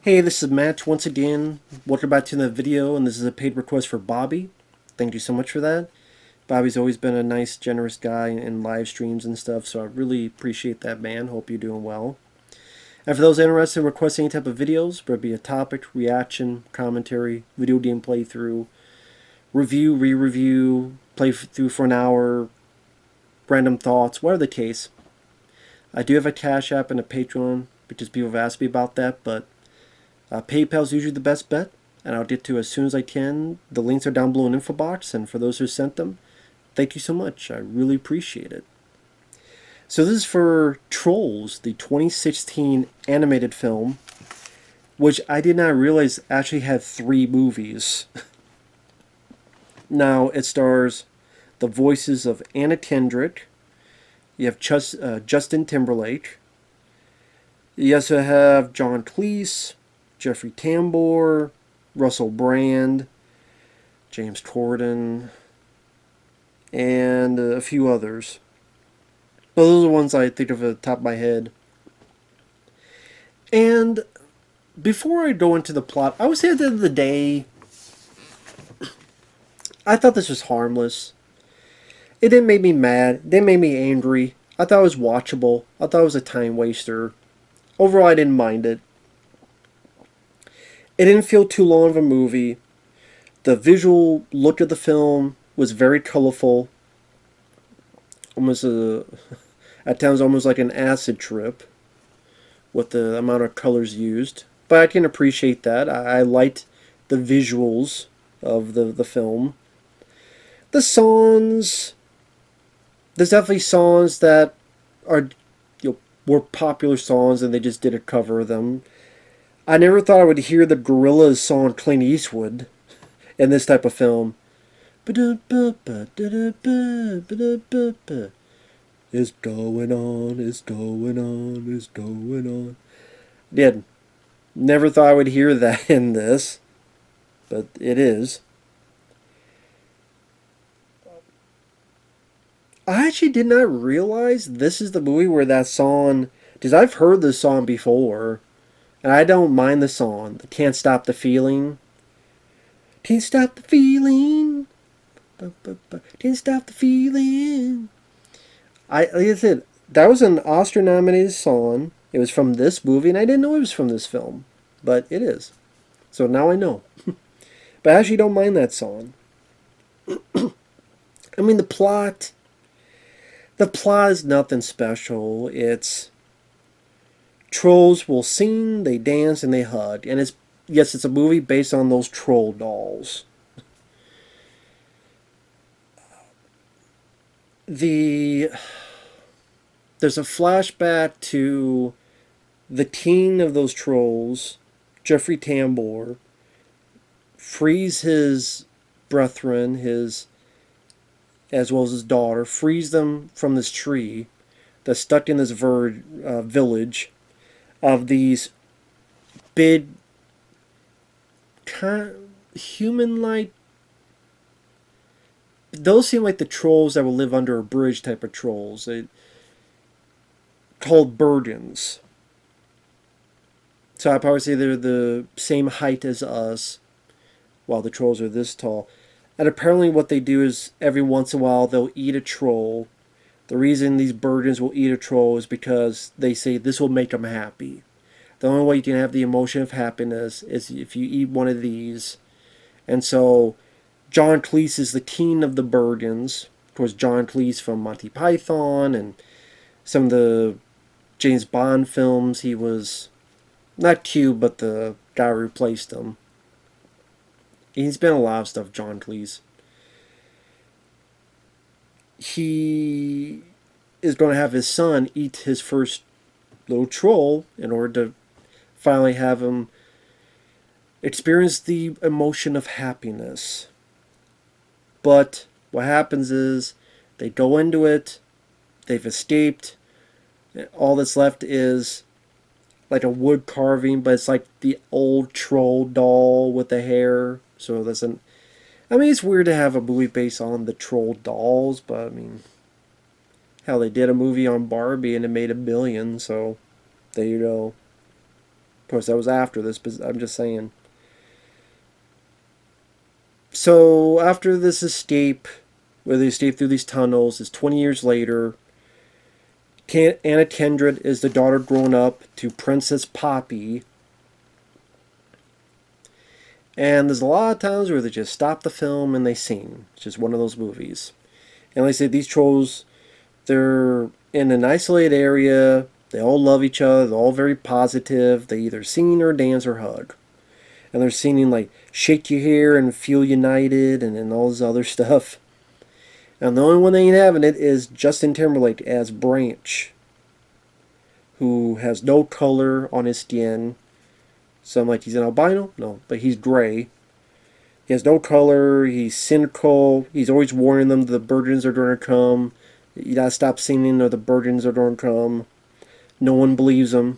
Hey, this is Matt once again. Welcome back to the video, and this is a paid request for Bobby. Thank you so much for that. Bobby's always been a nice, generous guy in live streams and stuff, so I really appreciate that, man. Hope you're doing well. And for those interested in requesting any type of videos, whether it be a topic, reaction, commentary, video game playthrough, review, re-review, play through for an hour, random thoughts, whatever the case, I do have a Cash App and a Patreon, because people have asked me about that, but PayPal's usually the best bet, and I'll get to it as soon as I can. The links are down below in the info box, and for those who sent them, thank you so much. I really appreciate it. So this is for Trolls, the 2016 animated film, which I did not realize actually had 3 movies. Now, it stars the voices of Anna Kendrick. You have Justin Timberlake. You also have John Cleese, Jeffrey Tambor, Russell Brand, James Corden, and a few others. But those are the ones I think of at the top of my head. And before I go into the plot, I would say at the end of the day, I thought this was harmless. It didn't make me mad. It didn't make me angry. I thought it was watchable. I thought it was a time waster. Overall, I didn't mind it. It didn't feel too long of a movie. The visual look of the film was very colorful. Almost at times almost like an acid trip with the amount of colors used. But I can appreciate that. I liked the visuals of the film. The songs, there's definitely songs that are were popular songs and they just did a cover of them. I never thought I would hear the Gorillaz song Clint Eastwood in this type of film. It's going on, it's going on, it's going on. Did never thought I would hear that in this, but it is. I actually did not realize this is the movie where that song, because I've heard this song before, and I don't mind the song. Can't Stop the Feeling. Can't stop the feeling. Can't stop the feeling. Like I said, that was an Oscar-nominated song. It was from this movie, and I didn't know it was from this film, but it is. So now I know. But I actually don't mind that song. I mean, the plot is nothing special. It's trolls will sing, they dance, and they hug. And it's a movie based on those troll dolls. There's a flashback to the king of those trolls, Jeffrey Tambor, frees his brethren, as well as his daughter, frees them from this tree that's stuck in this village of these big, human-like. Those seem like the trolls that will live under a bridge type of trolls. Called Bergens. So I'd probably say they're the same height as us, while the trolls are this tall. And apparently what they do is every once in a while they'll eat a troll. The reason these Bergens will eat a troll is because they say this will make them happy. The only way you can have the emotion of happiness is if you eat one of these. And so John Cleese is the king of the Bergens. Of course, John Cleese from Monty Python and some of the James Bond films. He was not Q, but the guy who replaced him. He's been in a lot of stuff, John Cleese. He is going to have his son eat his first little troll in order to finally have him experience the emotion of happiness. But what happens is they go into it, they've escaped, all that's left is like a wood carving, but it's like the old troll doll with the hair. So that's I mean, it's weird to have a movie based on the troll dolls, but I mean, hell, they did a movie on Barbie and it made $1 billion, so there you go. Of course, that was after this, but I'm just saying. So after this escape, where they escape through these tunnels, is 20 years later. Anna Kendrick is the daughter grown up to Princess Poppy. And there's a lot of times where they just stop the film and they sing. It's just one of those movies. And like I said, these trolls, they're in an isolated area. They all love each other. They're all very positive. They either sing or dance or hug. And they're singing like Shake Your Hair and Feel United and all this other stuff. And the only one that ain't having it is Justin Timberlake as Branch, who has no color on his skin. So I'm like, he's an albino? No, but he's gray. He has no color. He's cynical. He's always warning them the Bergens are going to come. You gotta stop singing or the Bergens are going to come. No one believes him.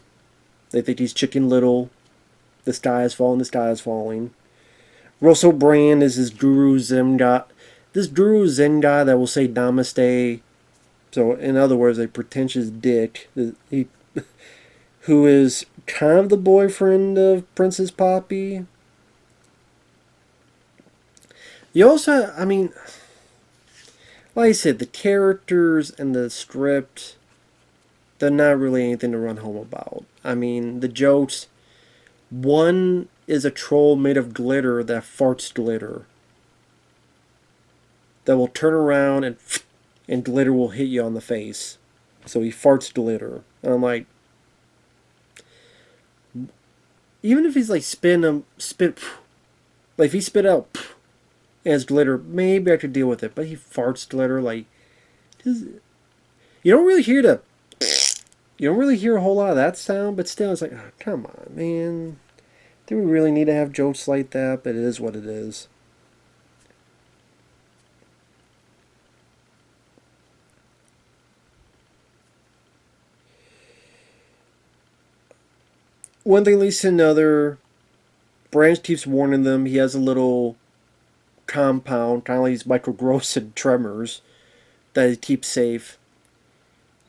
They think he's Chicken Little. The sky is falling. The sky is falling. Russell Brand is his guru Zen guy. This guru Zen guy that will say Namaste. So, in other words, a pretentious dick. Who is kind of the boyfriend of Princess Poppy. You also, I mean, like I said, the characters and the script, they're not really anything to run home about. I mean, the jokes, one is a troll made of glitter that farts glitter. That will turn around and glitter will hit you on the face. So he farts glitter. And I'm like, even if he's like spit, like if he spit out as glitter, maybe I could deal with it. But he farts glitter, like, you don't really hear a whole lot of that sound. But still, it's like, oh, come on, man. Do we really need to have jokes like that? But it is what it is. One thing leads to another. Branch keeps warning them. He has a little compound, kind of like these microgross tremors, that he keeps safe.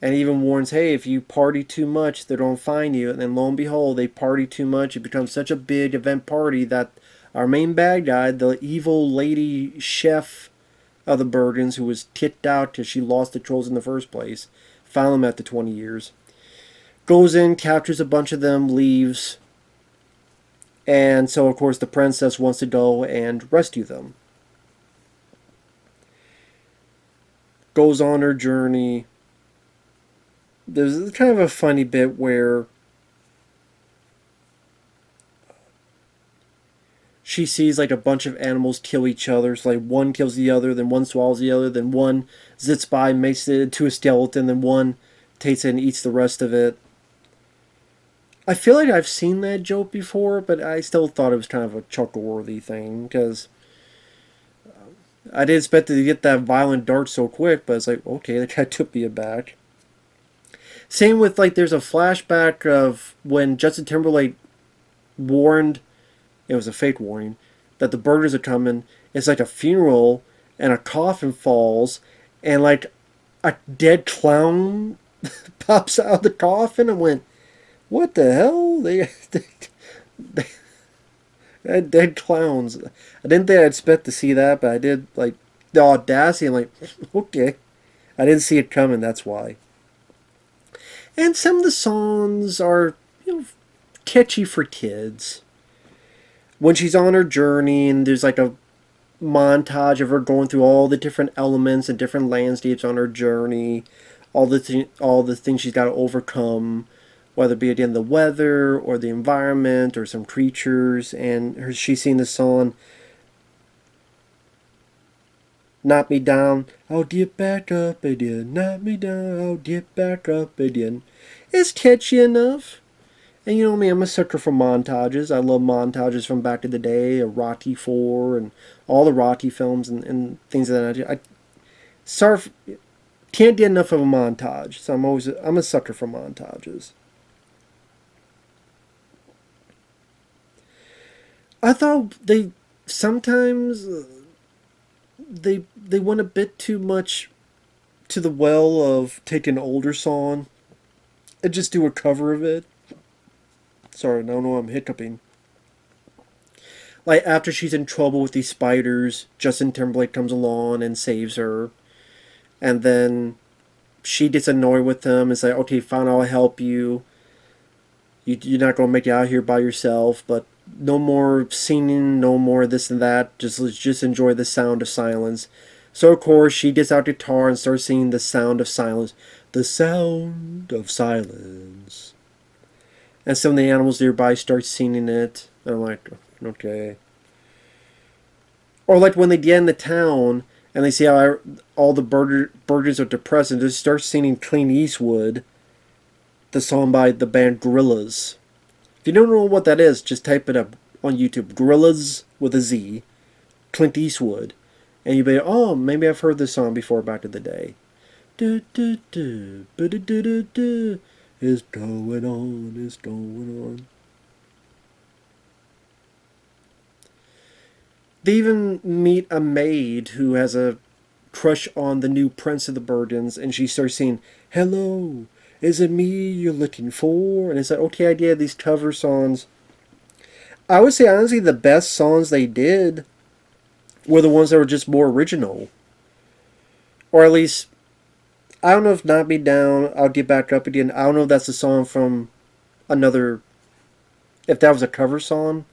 And he even warns, hey, if you party too much, they don't find you. And then lo and behold, they party too much. It becomes such a big event party that our main bad guy, the evil lady chef of the Bergens, who was kicked out because she lost the trolls in the first place, found them after 20 years. Goes in, captures a bunch of them, leaves. And so, of course, the princess wants to go and rescue them. Goes on her journey. There's kind of a funny bit where she sees like a bunch of animals kill each other. So like one kills the other, then one swallows the other, then one zips by, makes it into a skeleton, then one takes it and eats the rest of it. I feel like I've seen that joke before, but I still thought it was kind of a chuckle-worthy thing, because I didn't expect to get that violent dart so quick, but it's like, okay, that guy took me aback. Same with, like, there's a flashback of when Justin Timberlake warned, it was a fake warning, that the Bergers are coming. It's like a funeral, and a coffin falls, and, like, a dead clown pops out of the coffin, and went, what the hell? They had dead clowns. I didn't think I'd expect to see that, but I did, like, the audacity. I'm like, okay. I didn't see it coming, that's why. And some of the songs are, catchy for kids. When she's on her journey and there's like a montage of her going through all the different elements and different landscapes on her journey, all the things she's got to overcome, whether it be again the weather or the environment or some creatures, and she's singing the song, knock me down, I'll get back up again, knock me down, I'll get back up again. It's catchy enough. And you know me, I'm a sucker for montages. I love montages from back in the day, Rocky 4 and all the Rocky films and things of that. Can't get enough of a montage, so I'm a sucker for montages. I thought they sometimes they went a bit too much to the well of take an older song and just do a cover of it. Sorry, I don't know, I'm hiccuping. Like, after she's in trouble with these spiders, Justin Timberlake comes along and saves her. And then she gets annoyed with him and say, okay, fine, I'll help you. You're not going to make it out here by yourself, but no more singing, no more this and that. Just enjoy the sound of silence. So, of course, she gets out guitar and starts singing the sound of silence. The sound of silence. And some of the animals nearby start singing it. And I'm like, okay. Or like when they get in the town and they see how all the Bergens are depressed and just start singing Clint Eastwood, the song by the band Gorillaz. If you don't know what that is, just type it up on YouTube. Gorillaz with a Z, Clint Eastwood. And you'll be like, oh, maybe I've heard this song before back in the day. Do, do, do, do, do, do, do. It's going on, it's going on. They even meet a maid who has a crush on the new prince of the Bergens, and she starts saying, hello, is it me you're looking for? And it's like, okay, I did these cover songs. I would say, honestly, the best songs they did were the ones that were just more original. Or at least, I don't know if Not Be Down, I'll Get Back Up Again. I don't know if that's a song from another, if that was a cover song.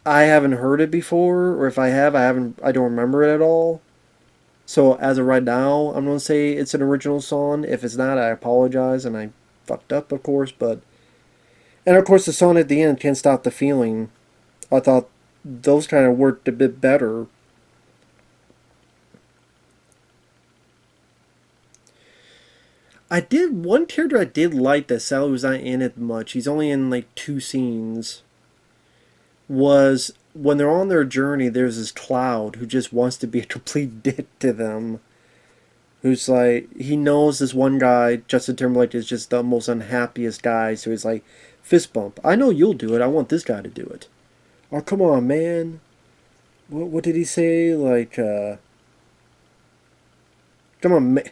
I haven't heard it before, or if I have, I don't remember it at all. So as of right now, I'm going to say it's an original song. If it's not, I apologize, and I fucked up, of course, but... And of course, the song at the end, Can't Stop the Feeling, I thought those kind of worked a bit better. One character I did like that Sally was not in it much, he's only in like 2 scenes, was when they're on their journey, there's this Cloud who just wants to be a complete dick to them. Who's like, he knows this one guy, Justin Timberlake, is just the most unhappiest guy, so he's like, fist bump. I know you'll do it, I want this guy to do it. Oh, come on, man. What did he say? Like, come on, man.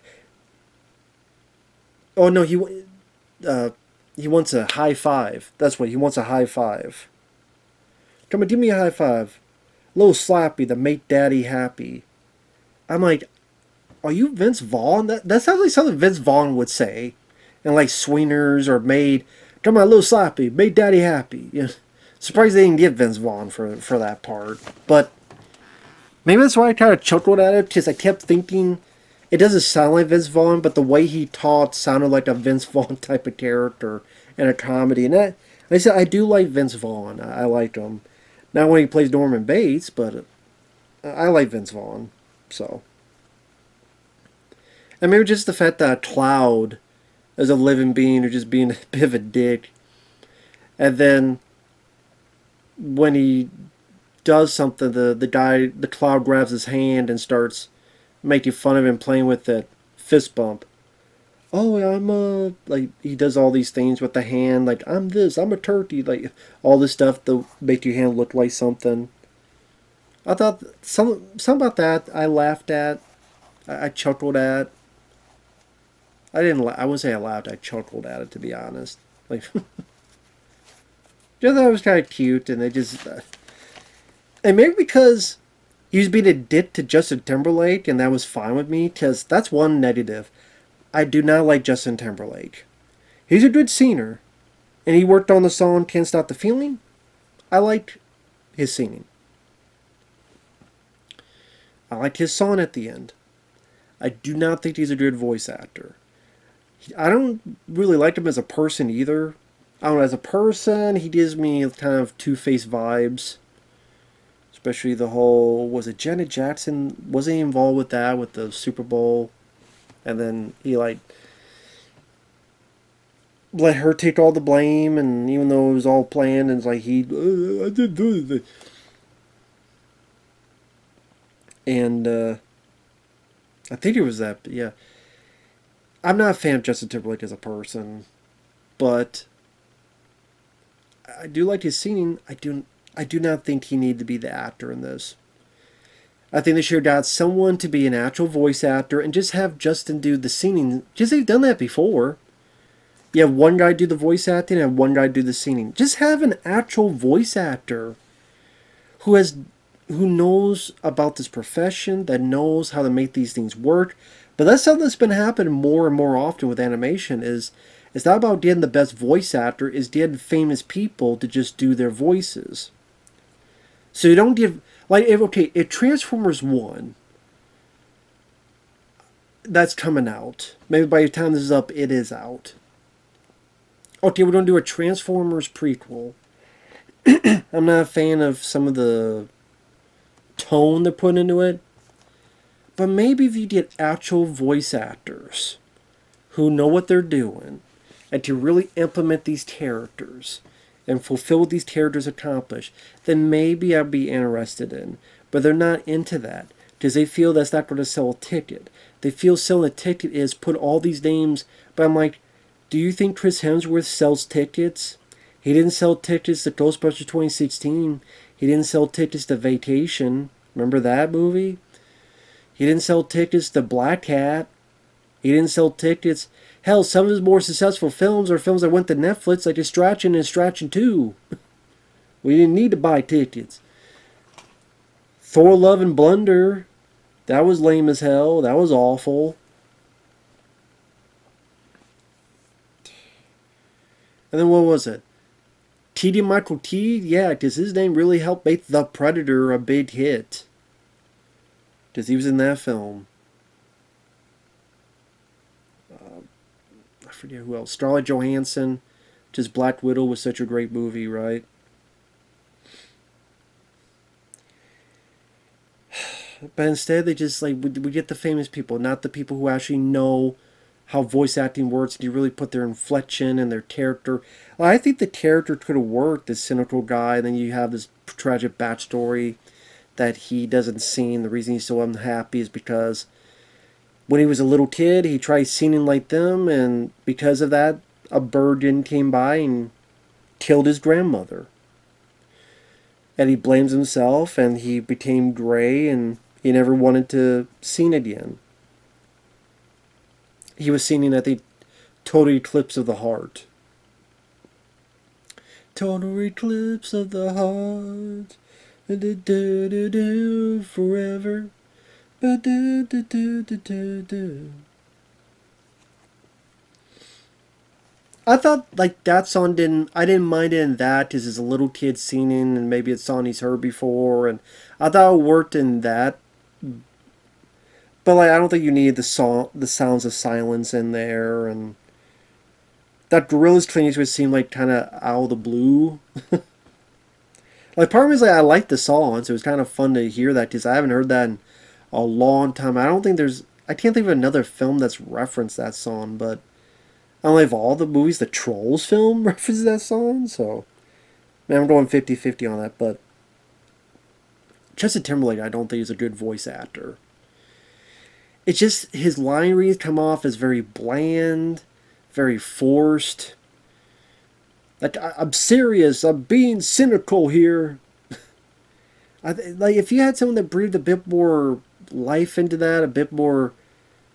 Oh, no, he wants a high five. That's what, he wants a high five. Come on, give me a high five. Little slappy to make daddy happy. I'm like, are you Vince Vaughn? That sounds like something Vince Vaughn would say. And like Swingers or Made. Come on, little slappy, make daddy happy. You know, surprised they didn't get Vince Vaughn for that part. But maybe that's why I kind of chuckled at it, because I kept thinking it doesn't sound like Vince Vaughn, but the way he talked sounded like a Vince Vaughn type of character in a comedy. And like I said, I do like Vince Vaughn. I like him. Not when he plays Norman Bates, but I like Vince Vaughn. So. And maybe just the fact that Cloud is a living being or just being a bit of a dick. And then when he does something, the Cloud grabs his hand and starts making fun of him playing with that fist bump. Oh, I'm like, he does all these things with the hand, like, I'm this, I'm a turkey, like, all this stuff to make your hand look like something. I thought, some about that I laughed at, I chuckled at. I wouldn't say I laughed, I chuckled at it, to be honest. Like, just thought it was kind of cute, and they just, and maybe because he was being a dick to Justin Timberlake, and that was fine with me, because that's one negative. I do not like Justin Timberlake. He's a good singer, and he worked on the song Can't Stop the Feeling. I liked his singing. I liked his song at the end. I do not think he's a good voice actor. I don't really like him as a person either. I don't know, as a person, he gives me kind of two-faced vibes. Especially the whole, was it Janet Jackson? Wasn't he involved with that, with the Super Bowl? And then he, like, let her take all the blame, and even though it was all planned, and it's like, I didn't do anything. And, I think it was that, but yeah. I'm not a fan of Justin Timberlake as a person, but I do like his singing. I do not think he needed to be the actor in this. I think they should have got someone to be an actual voice actor and just have Justin do the singing. Just they've done that before. You have one guy do the voice acting and one guy do the singing. Just have an actual voice actor who has who knows about this profession, that knows how to make these things work. But that's something that's been happening more and more often with animation is it's not about getting the best voice actor, it's getting famous people to just do their voices. So you don't give like if Transformers 1 that's coming out. Maybe by the time this is up it is out. Okay, we're gonna do a Transformers prequel. I'm not a fan of some of the tone they're putting into it. But maybe if you get actual voice actors who know what they're doing and to really implement these characters and fulfill what these characters accomplish, then maybe I'd be interested in. But they're not into that because they feel that's not going to sell a ticket. They feel selling a ticket is put all these names. But I'm like, do you think Chris Hemsworth sells tickets? He didn't sell tickets to Ghostbusters 2016. He didn't sell tickets to Vacation. Remember that movie? He didn't sell tickets to Black Hat. He didn't sell tickets. Hell, some of his more successful films are films that went to Netflix, like Distraction and Distraction 2. We didn't need to buy tickets. Thor Love and Blunder. That was lame as hell. That was awful. And then what was it? T.D. Michael T? Yeah, because his name really helped make The Predator a big hit. Because he was in that film. I forget who else. Scarlett Johansson. Just Black Widow was such a great movie, right? But instead they just like, we get the famous people, not the people who actually know how voice acting works. And you really put their inflection and their character. Well, I think the character could have worked, this cynical guy, and then you have this tragic backstory that he doesn't sing. The reason he's so unhappy is because when he was a little kid, he tried singing like them, and because of that, a Bergen came by and killed his grandmother. And he blames himself, and he became gray, and he never wanted to sing again. He was singing at the Total Eclipse of the Heart. Total Eclipse of the Heart. Forever. I thought like that song I didn't mind it in that because it's a little kid singing and maybe it's a song he's heard before, and I thought it worked in that. But like I don't think you need the sounds of silence in there, and that Gorillaz cleans would seem like kind of out of the blue. Like part of me is like I like the song, so it was kind of fun to hear that because I haven't heard that in a long time. I can't think of another film that's referenced that song, but I don't know if all the movies, the Trolls film references that song, so man, I'm going 50-50 on that, but Justin Timberlake I don't think is a good voice actor. It's just his line reads come off as very bland, very forced. Like, I'm serious, I'm being cynical here. Like, if you had someone that breathed a bit more life into that, a bit more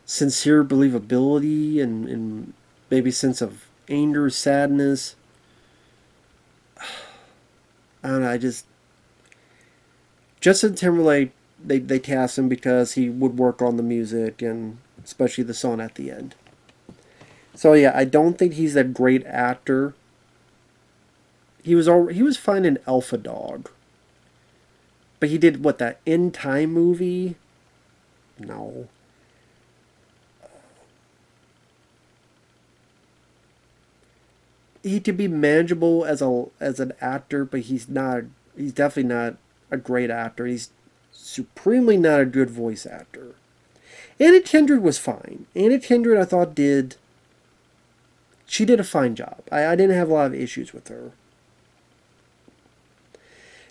sincere believability, and maybe sense of anger, sadness. I don't know, Justin Timberlake, they cast him because he would work on the music, and especially the song at the end. So yeah, I don't think he's a great actor. He was fine in Alpha Dog. But he did, what, that In Time movie? No. He could be manageable as an actor, but he's definitely not a great actor. He's supremely not a good voice actor. Anna Kendrick was fine. Anna Kendrick I thought she did a fine job. I didn't have a lot of issues with her.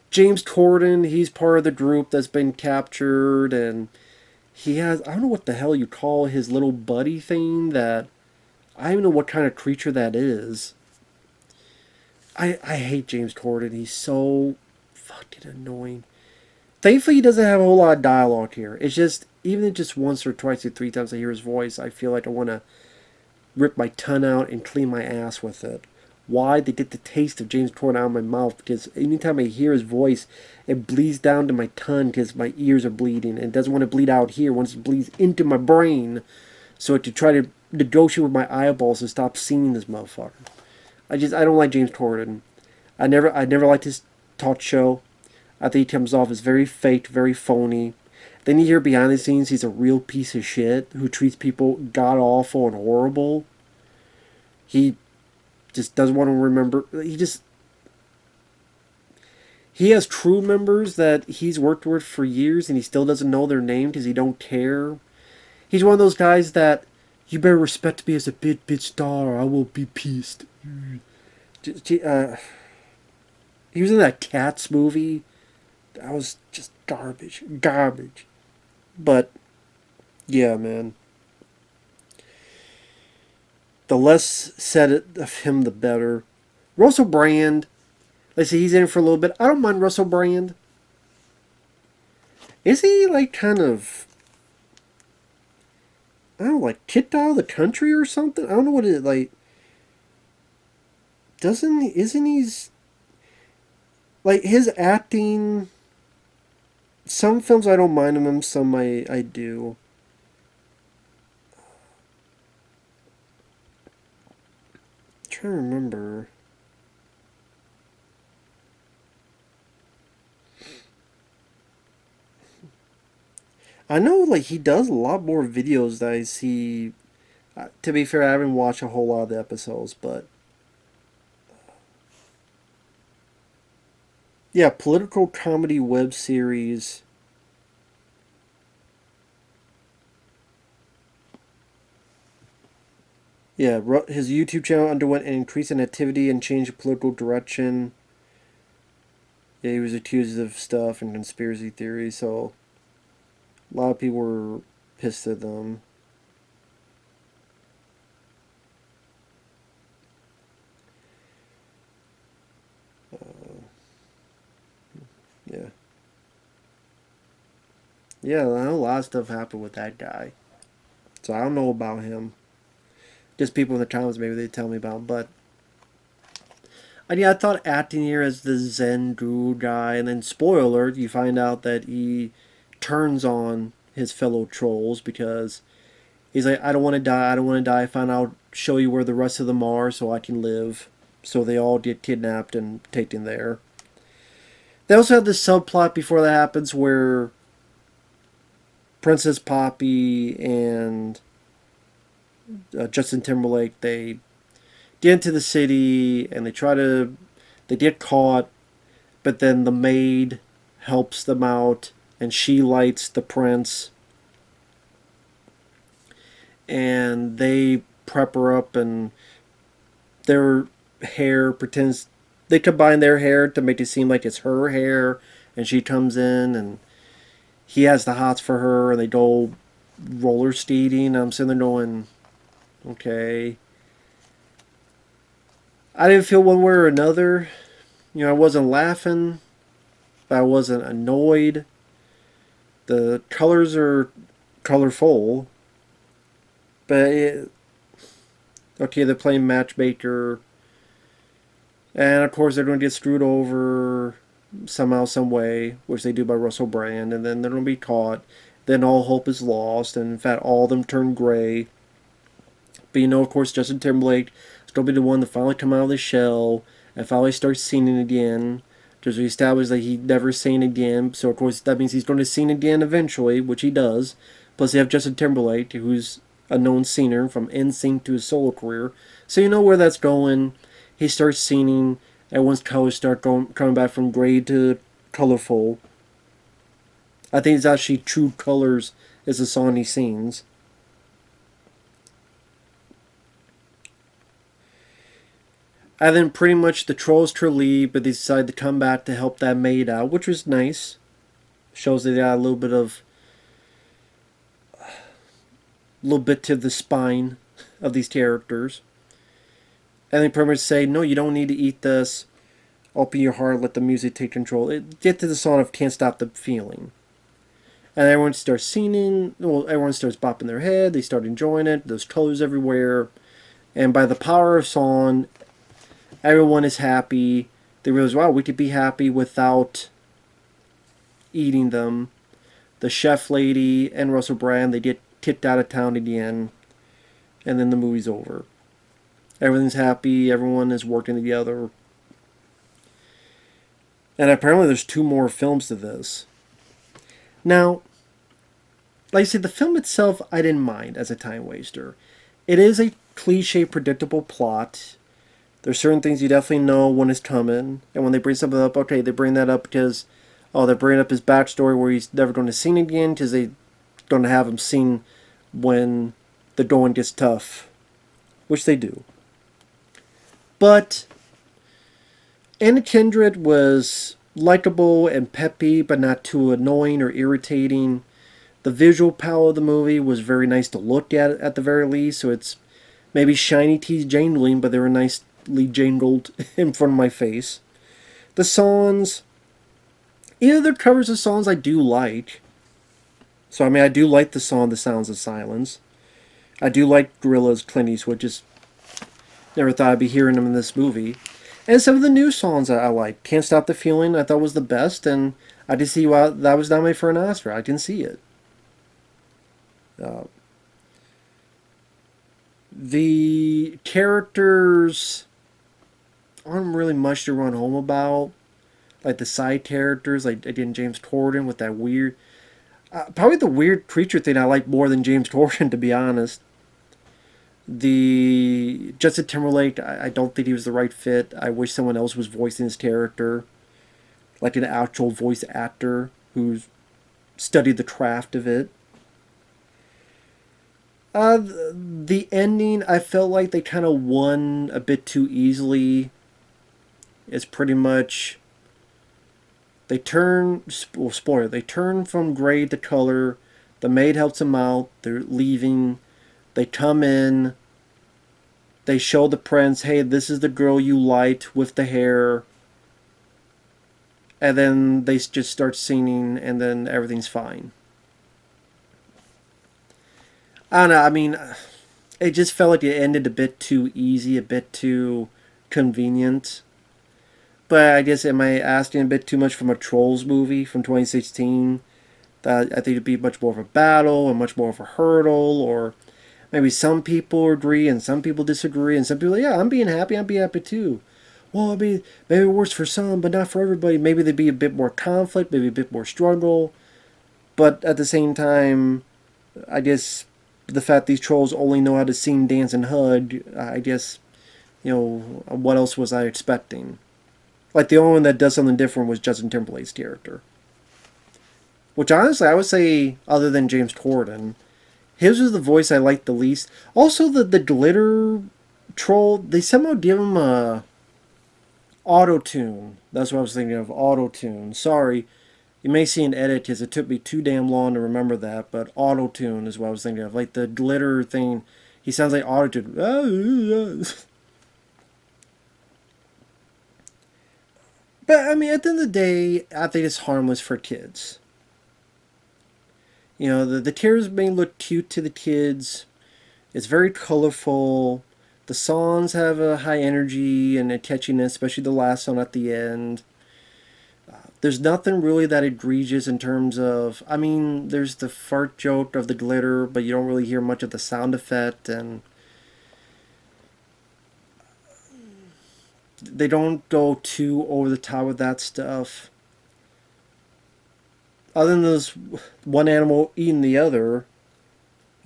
James Corden, he's part of the group that's been captured, and he has, I don't know what the hell you call his little buddy thing that, I don't even know what kind of creature that is. I hate James Corden. He's so fucking annoying. Thankfully, he doesn't have a whole lot of dialogue here. It's just, even if just once or twice or three times I hear his voice, I feel like I want to rip my tongue out and clean my ass with it. Why? They get the taste of James Corden out of my mouth, because anytime I hear his voice, it bleeds down to my tongue because my ears are bleeding. And it doesn't want to bleed out here. It wants to bleed into my brain. So to try to negotiate with my eyeballs to stop seeing this motherfucker. I don't like James Corden. I never liked his talk show. I think he comes off as very fake, very phony. Then you hear behind the scenes he's a real piece of shit who treats people god awful and horrible. He just doesn't want to remember. He has crew members that he's worked with for years and he still doesn't know their name because he don't care. He's one of those guys that you better respect me as a big bitch star or I will be pissed. He was in that Cats movie. That was just garbage. Garbage. But, yeah, man. The less said of him, the better. Russell Brand. Let's see, he's in it for a little bit. I don't mind Russell Brand. Is he, like, kind of... I don't know, like, kicked out of the country or something? I don't know what it, like... Isn't he's... Like, his acting... Some films I don't mind him in, some I do. I'm trying to remember. I know, like, he does a lot more videos that I see. To be fair, I haven't watched a whole lot of the episodes, but... Yeah, political comedy web series. Yeah, his YouTube channel underwent an increase in activity and changed the political direction. Yeah, he was accused of stuff and conspiracy theories, so a lot of people were pissed at them. Yeah. Yeah, I know a lot of stuff happened with that guy. So I don't know about him. Just people in the comments, maybe they tell me about him. But yeah, I thought acting here as the Zen guru guy, and then spoiler alert, you find out that he turns on his fellow trolls because he's like, I don't want to die, I don't want to die. I found out, show you where the rest of them are so I can live. So they all get kidnapped and taken there. They also have this subplot before that happens where Princess Poppy and Justin Timberlake, they get into the city and they get caught, but then the maid helps them out and she lights the prince and they prep her up and their hair pretends, they combine their hair to make it seem like it's her hair, and she comes in and he has the hots for her and they go roller skating. I'm sitting there going, okay. I didn't feel one way or another. I wasn't laughing, but I wasn't annoyed. The colors are colorful, but okay, they're playing matchmaker. And of course, they're going to get screwed over somehow, some way, which they do by Russell Brand, and then they're going to be caught. Then all hope is lost, and in fact, all of them turn gray. But of course, Justin Timberlake is going to be the one to finally come out of the shell and finally start singing again. Because we established that he'd never sing again, so of course that means he's going to sing again eventually, which he does. Plus, you have Justin Timberlake, who's a known singer from NSYNC to his solo career, so you know where that's going. He starts singing, and once colors start coming back from gray to colorful. I think it's actually True Colors is the song he sings. And then pretty much the trolls to leave, but they decide to come back to help that maid out, which was nice. Shows that they got a little bit to the spine of these characters. And they pretty much say, no, you don't need to eat this. Open your heart, let the music take control. Get to the song of Can't Stop the Feeling. And everyone starts singing. Well, everyone starts bopping their head. They start enjoying it. There's colors everywhere. And by the power of song, everyone is happy. They realize, wow, we could be happy without eating them. The chef lady and Russell Brand, they get kicked out of town again. And then the movie's over. Everything's happy. Everyone is working together. And apparently there's 2 more films to this. Now, like I said, the film itself I didn't mind as a time waster. It is a cliche, predictable plot. There's certain things you definitely know when it's coming. And when they bring something up, okay, they bring that up because, oh, they're bringing up his backstory where he's never going to sing again because they're going to have him sing when the going gets tough. Which they do. But Anna Kendrick was likable and peppy, but not too annoying or irritating. The visual power of the movie was very nice to look at the very least. So it's maybe shiny teeth jangling, but they were nicely jangled in front of my face. The songs, either their covers of songs I do like. So, I mean, I do like the song The Sounds of Silence. I do like Gorillaz' Clint Eastwood, just never thought I'd be hearing them in this movie. And some of the new songs I like. Can't Stop the Feeling, I thought was the best, and I did see why that was nominated for an Oscar. I can see it. The characters aren't really much to run home about. Like the side characters, like again James Corden with that weird... probably the weird creature thing I like more than James Corden, to be honest. The Justin Timberlake, I don't think he was the right fit. I wish someone else was voicing his character. Like an actual voice actor who's studied the craft of it. The ending, I felt like they kind of won a bit too easily. It's pretty much... They turn... Well, spoiler. They turn from gray to color. The maid helps them out. They're leaving. They come in. They show the prince, hey, this is the girl you liked with the hair. And then they just start singing, and then everything's fine. I don't know, I mean, it just felt like it ended a bit too easy, a bit too convenient. But I guess, am I asking a bit too much from a Trolls movie from 2016? That I think it'd be much more of a battle, and much more of a hurdle, or maybe some people agree and some people disagree, and some people, yeah, I'm being happy too. Well, I mean, maybe it works for some, but not for everybody. Maybe there'd be a bit more conflict, maybe a bit more struggle. But at the same time, I guess the fact these trolls only know how to sing, dance, and hug, I guess, what else was I expecting? Like, the only one that does something different was Justin Timberlake's character. Which, honestly, I would say, other than James Corden, his was the voice I liked the least. Also, the glitter troll, they somehow give him a auto-tune. That's what I was thinking of, auto-tune. Sorry, you may see an edit because it took me too damn long to remember that, but auto-tune is what I was thinking of. Like the glitter thing, he sounds like auto-tune. But, I mean, at the end of the day, I think it's harmless for kids. The tears may look cute to the kids. It's very colorful. The songs have a high energy and a catchiness, especially the last song at the end. There's nothing really that egregious in terms of... I mean, there's the fart joke of the glitter, but you don't really hear much of the sound effect, and... They don't go too over the top with that stuff. Other than this one animal eating the other,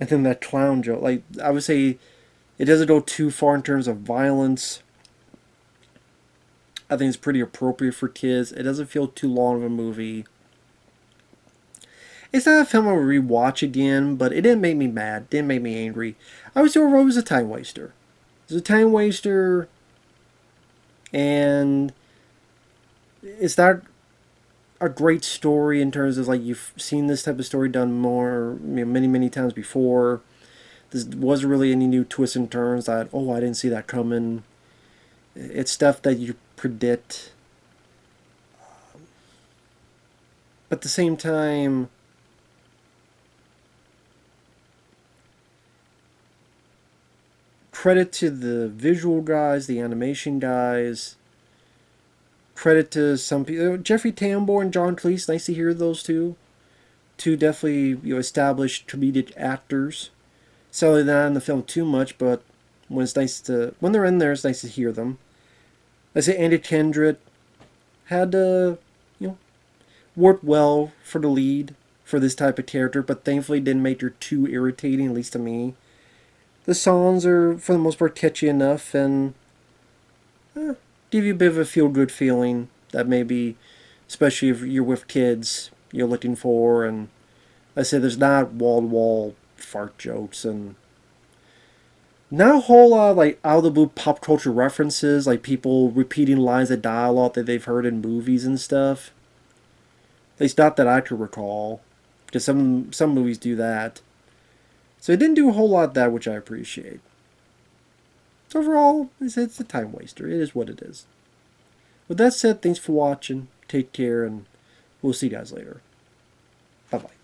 and then that clown joke. Like, I would say it doesn't go too far in terms of violence. I think it's pretty appropriate for kids. It doesn't feel too long of a movie. It's not a film I would rewatch again, but it didn't make me mad. It didn't make me angry. I would say it was a time waster. It was a time waster, and it's not a great story in terms of, like, you've seen this type of story done more, many, many times before. There wasn't really any new twists and turns that, oh, I didn't see that coming. It's stuff that you predict. But at the same time, credit to the visual guys, the animation guys. Credit to some people. Jeffrey Tambor and John Cleese. Nice to hear those two. Two definitely established comedic actors. Sadly, they're not in the film too much, but when they're in there, it's nice to hear them. I say Anna Kendrick had worked well for the lead for this type of character, but thankfully didn't make her too irritating, at least to me. The songs are, for the most part, catchy enough and give you a bit of a feel-good feeling that maybe, especially if you're with kids, you're looking for. And I say there's not wall-to-wall fart jokes and not a whole lot of like out-of-the-blue pop culture references, like people repeating lines of dialogue that they've heard in movies and stuff. At least not that I could recall, because some movies do that. So it didn't do a whole lot of that, which I appreciate. So overall, it's a time waster. It is what it is. With that said, thanks for watching. Take care, and we'll see you guys later. Bye-bye.